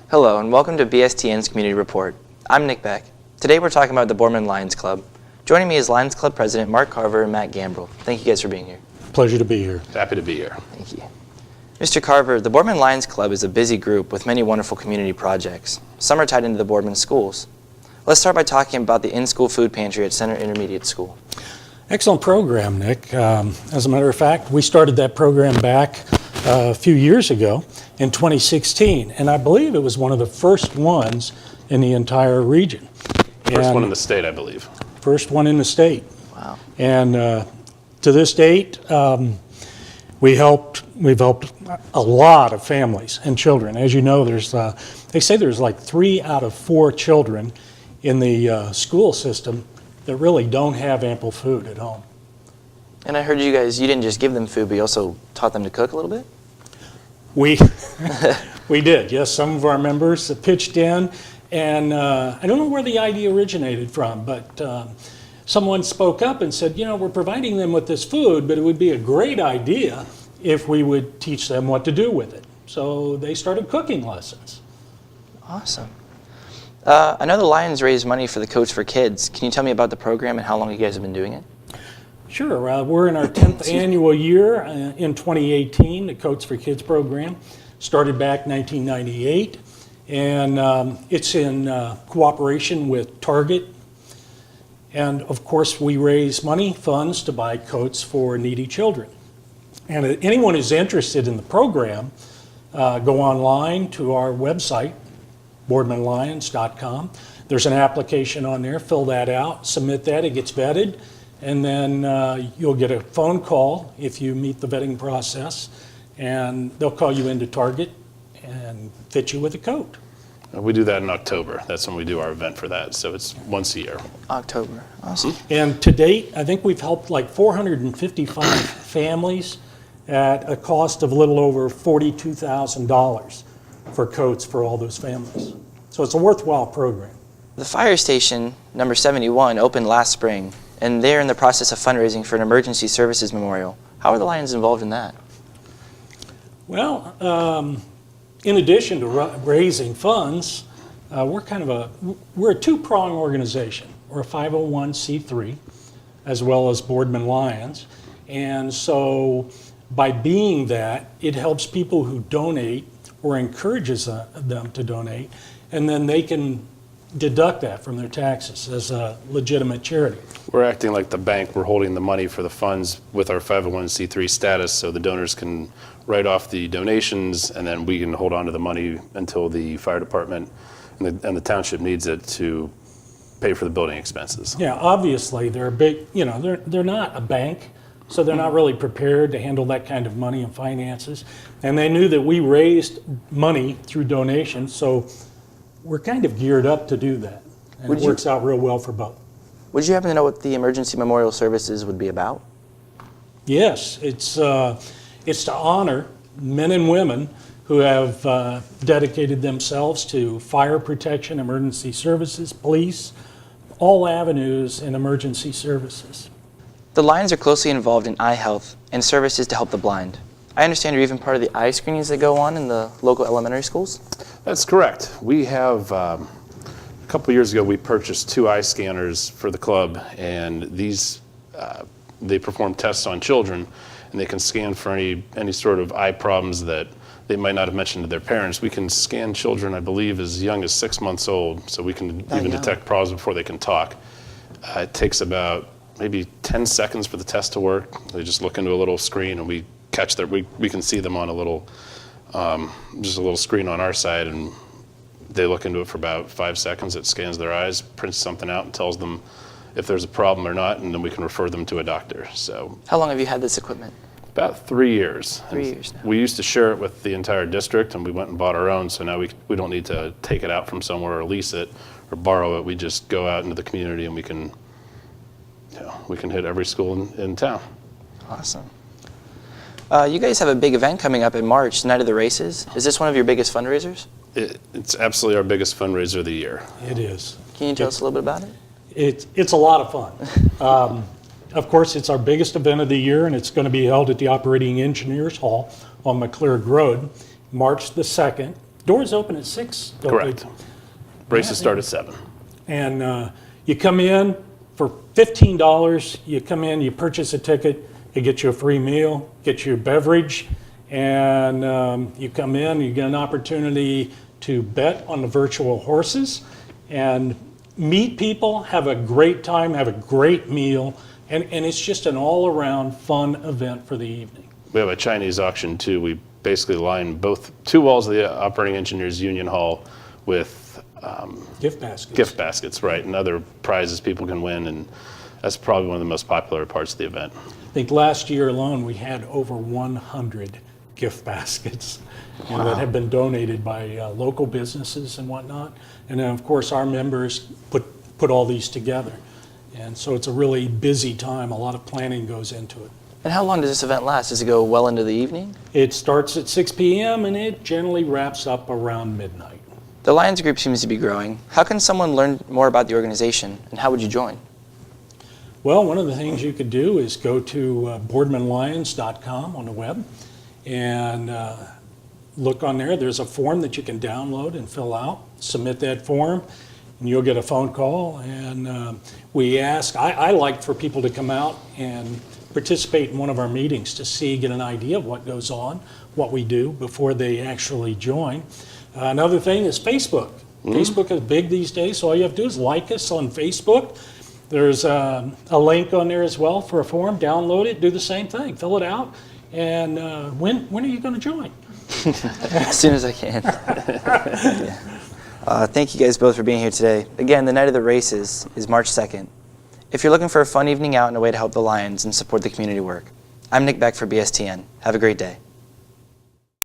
Hello and welcome to BSTN's Community Report. I'm Nick Beck. Today we're talking about the Boardman Lions Club. Joining me is Lions Club President Mark Carver and Matt Gambrill. Thank you guys for being here. Pleasure to be here. Happy to be here. Thank you. Mr. Carver, the Boardman Lions Club is a busy group with many wonderful community projects. Some are tied into the Boardman schools. Let's start by talking about the in-school food pantry at Center Intermediate School. Excellent program, Nick. As a matter of fact, we started that program back a few years ago in 2016, and I believe it was one of the first ones in the entire region. First one in the state, I believe. First one in the state. Wow. And to this date, we've helped a lot of families and children. As you know, they say there's like 3 out of 4 children in the school system that really don't have ample food at home. And I heard you didn't just give them food, but you also taught them to cook a little bit? We did, yes. Some of our members pitched in, and I don't know where the idea originated from, but someone spoke up and said, we're providing them with this food, but it would be a great idea if we would teach them what to do with it. So they started cooking lessons. Awesome. I know the Lions raise money for the Coats for Kids. Can you tell me about the program and how long you guys have been doing it? Sure. We're in our 10th annual year in 2018. The Coats for Kids program started back 1998, and it's in cooperation with Target. And of course, we raise funds to buy coats for needy children. And anyone who's interested in the program, go online to our website, boardmanlions.com. There's an application on there. Fill that out, submit that. It gets vetted. And then you'll get a phone call if you meet the vetting process, and they'll call you into Target and fit you with a coat. We do that in October. That's when we do our event for that. So it's once a year. October. Awesome. And to date, I think we've helped like 455 families at a cost of a little over $42,000 for coats for all those families. So it's a worthwhile program. The fire station, number 71, opened last spring, and they're in the process of fundraising for an emergency services memorial. How are the Lions involved in that? Well, in addition to raising funds, we're a two-pronged organization. We're a 501c3, as well as Boardman Lions. And so by being that, it helps people who donate or encourages them to donate, and then they can deduct that from their taxes as a legitimate charity. We're acting like the bank. We're holding the money for the funds with our 501c3 status, so the donors can write off the donations, and then we can hold on to the money until the fire department and the township needs it to pay for the building expenses. Yeah, obviously they're a big, they're not a bank, so they're not really prepared to handle that kind of money and finances. And they knew that we raised money through donations, so we're kind of geared up to do that. And it works out real well for both. Would you happen to know what the emergency memorial services would be about? Yes, it's to honor men and women who have dedicated themselves to fire protection, emergency services, police, all avenues in emergency services. The Lions are closely involved in eye health and services to help the blind. I understand you're even part of the eye screenings that go on in the local elementary schools? That's correct. We have, a couple years ago, we purchased 2 eye scanners for the club, and these, they perform tests on children, and they can scan for any sort of eye problems that they might not have mentioned to their parents. We can scan children, I believe, as young as 6 months old, so we can even detect problems before they can talk. It takes about maybe 10 seconds for the test to work. They just look into a little screen, and we catch we can see them on a little, just a little screen on our side, and they look into it for about 5 seconds. It scans their eyes, prints something out, and tells them if there's a problem or not, and then we can refer them to a doctor. So, how long have you had this equipment? About 3 years. 3 years now. We used to share it with the entire district, and we went and bought our own, so now we don't need to take it out from somewhere or lease it or borrow it. We just go out into the community, and we can hit every school in town. Awesome. You guys have a big event coming up in March, Night of the Races. Is this one of your biggest fundraisers? It's absolutely our biggest fundraiser of the year. It is. Can you tell us a little bit about it? It's a lot of fun. Of course, it's our biggest event of the year, and it's going to be held at the Operating Engineers Hall on McClurg Road, March the 2nd. Doors open at 6? don't they? Correct. Races start at 7. And you come in for $15. You come in, you purchase a ticket, it gets you a free meal, gets you a beverage, and you come in, you get an opportunity to bet on the virtual horses and meet people, have a great time, have a great meal, and it's just an all-around fun event for the evening. We have a Chinese auction too. We basically line both 2 walls of the Operating Engineers Union Hall with Gift baskets. gift baskets, right, and other prizes people can win, and that's probably one of the most popular parts of the event. I think last year alone, we had over 100 gift baskets that have been donated by local businesses and whatnot. And then, of course, our members put all these together. And so it's a really busy time. A lot of planning goes into it. And how long does this event last? Does it go well into the evening? It starts at 6 p.m. and it generally wraps up around midnight. The Lions group seems to be growing. How can someone learn more about the organization, and how would you join? Well, one of the things you could do is go to boardmanlions.com on the web and look on there. There's a form that you can download and fill out. Submit that form, and you'll get a phone call. And we ask, I like for people to come out and participate in one of our meetings to get an idea of what goes on, what we do before they actually join. Another thing is Facebook. Facebook is big these days, so all you have to do is like us on Facebook. There's a link on there as well for a form. Download it, do the same thing, fill it out, and when are you going to join? As soon as I can. Thank you guys both for being here today. Again, the night of the races is March 2nd. If you're looking for a fun evening out and a way to help the Lions and support the community work, I'm Nick Beck for BSTN. Have a great day.